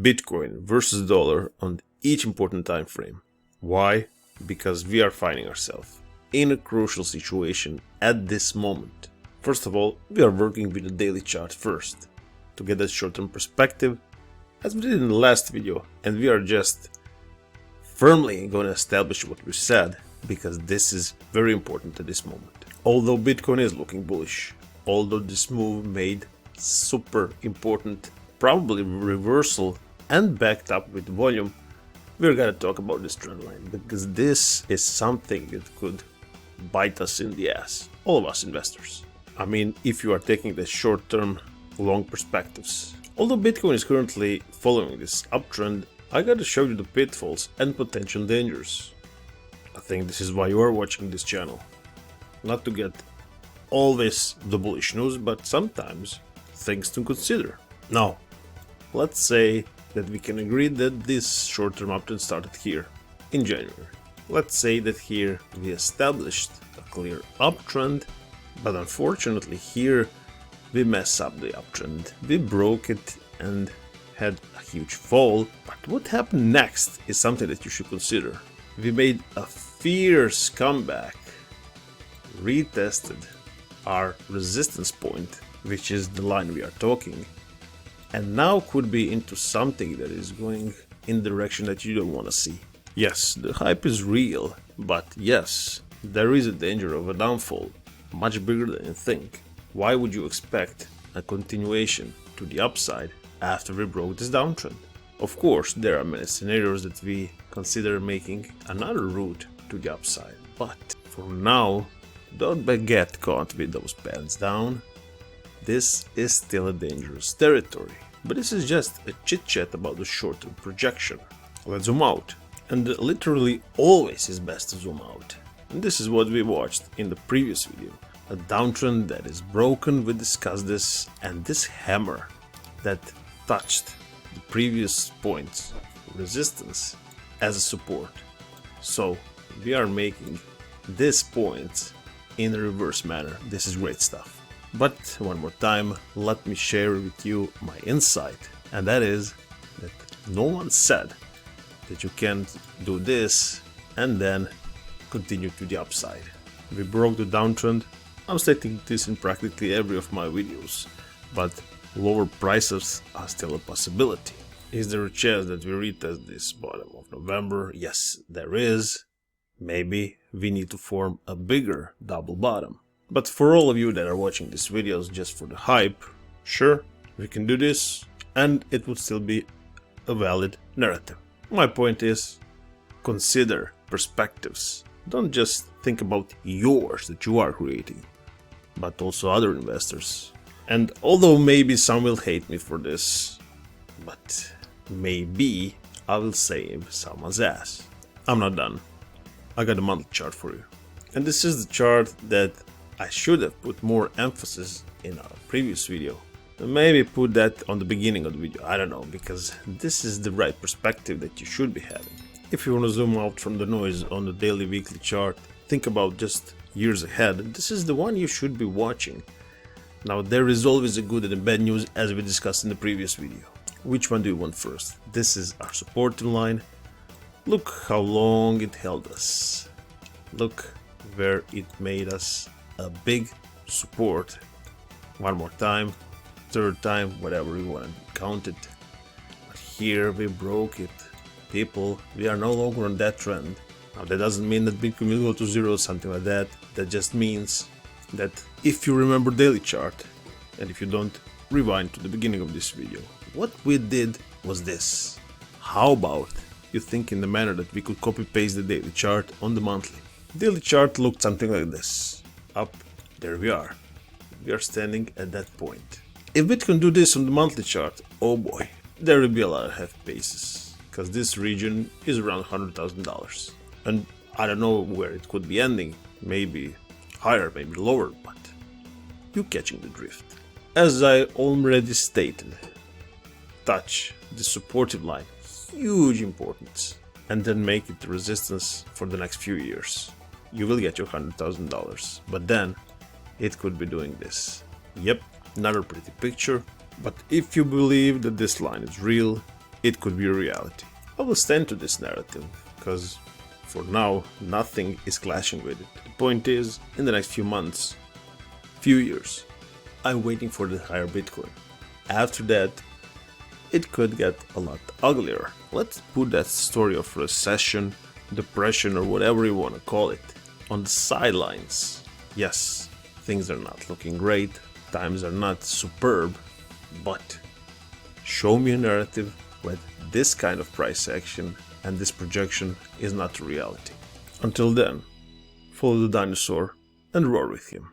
Bitcoin versus dollar on each important time frame. Why? Because we are finding ourselves in a crucial situation at this moment. First of all, we are working with the daily chart first to get a short-term perspective, as we did in the last video, and we are just firmly going to establish what we said, because this is very important at this moment. Although Bitcoin is looking bullish, although this move made super important, probably reversal and backed up with volume, we're gonna talk about this trend line, because this is something that could bite us in the ass, all of us investors. I mean, if you are taking the short-term, long perspectives. Although Bitcoin is currently following this uptrend, I gotta show you the pitfalls and potential dangers. I think this is why you are watching this channel. Not to get always the bullish news, but sometimes things to consider. Now, let's say that we can agree that this short-term uptrend started here in January. Let's say that here we established a clear uptrend, but unfortunately here we mess up the uptrend. We broke it and had a huge fall. But what happened next is something that you should consider. We made a fierce comeback, retested our resistance point, which is the line we are talking, and now could be into something that is going in the direction that you don't want to see. Yes, the hype is real, but yes, there is a danger of a downfall, much bigger than you think. Why would you expect a continuation to the upside after we broke this downtrend? Of course, there are many scenarios that we consider making another route to the upside, but for now, don't get caught with those pants down. This is still a dangerous territory, but this is just a chit-chat about the short-term projection. Let's zoom out, and literally always is best to zoom out. And this is what we watched in the previous video. A downtrend that is broken, we discussed this, and this hammer that touched the previous points resistance as a support. So we are making this point in a reverse manner. This is great stuff. But one more time, let me share with you my insight, and that is that no one said that you can't do this and then continue to the upside. We broke the downtrend. I'm stating this in practically every of my videos, but lower prices are still a possibility. Is there a chance that we retest this bottom of November? Yes, there is. Maybe we need to form a bigger double bottom. But for all of you that are watching these videos just for the hype, sure, we can do this and it would still be a valid narrative. My point is, consider perspectives. Don't just think about yours that you are creating, but also other investors. And although maybe some will hate me for this, but maybe I will save someone's ass. I'm not done. I got a monthly chart for you. And this is the chart that I should have put more emphasis in our previous video. Maybe put that on the beginning of the video, I don't know, because this is the right perspective that you should be having. If you want to zoom out from the noise on the daily weekly chart, think about just years ahead, this is the one you should be watching. Now there is always a good and a bad news, as we discussed in the previous video. Which one do you want first? This is our supporting line. Look how long it held us. Look where it made us a big support. One more time, third time, whatever you want to count it. But here we broke it. People, we are no longer on that trend. Now that doesn't mean that Bitcoin will go to zero or something like that. That just means that if you remember daily chart, and if you don't, rewind to the beginning of this video. What we did was this. How about you think in the manner that we could copy paste the daily chart on the monthly? Daily chart looked something like this. Up, there we are. We are standing at that point. If Bitcoin do this on the monthly chart, oh boy, there will be a lot of half paces, because this region is around $100,000. And I don't know where it could be ending, maybe higher, maybe lower, but you catching the drift. As I already stated, touch the supportive line, huge importance, and then make it the resistance for the next few years. You will get your $100,000, but then it could be doing this. Yep, not a pretty picture, but if you believe that this line is real, it could be a reality. I will stand to this narrative, because for now, nothing is clashing with it. The point is, in the next few months, few years, I'm waiting for the higher Bitcoin. After that, it could get a lot uglier. Let's put that story of recession, depression, or whatever you want to call it, on the sidelines. Yes, things are not looking great, times are not superb, but show me a narrative where this kind of price action and this projection is not a reality. Until then, follow the dinosaur and roar with him.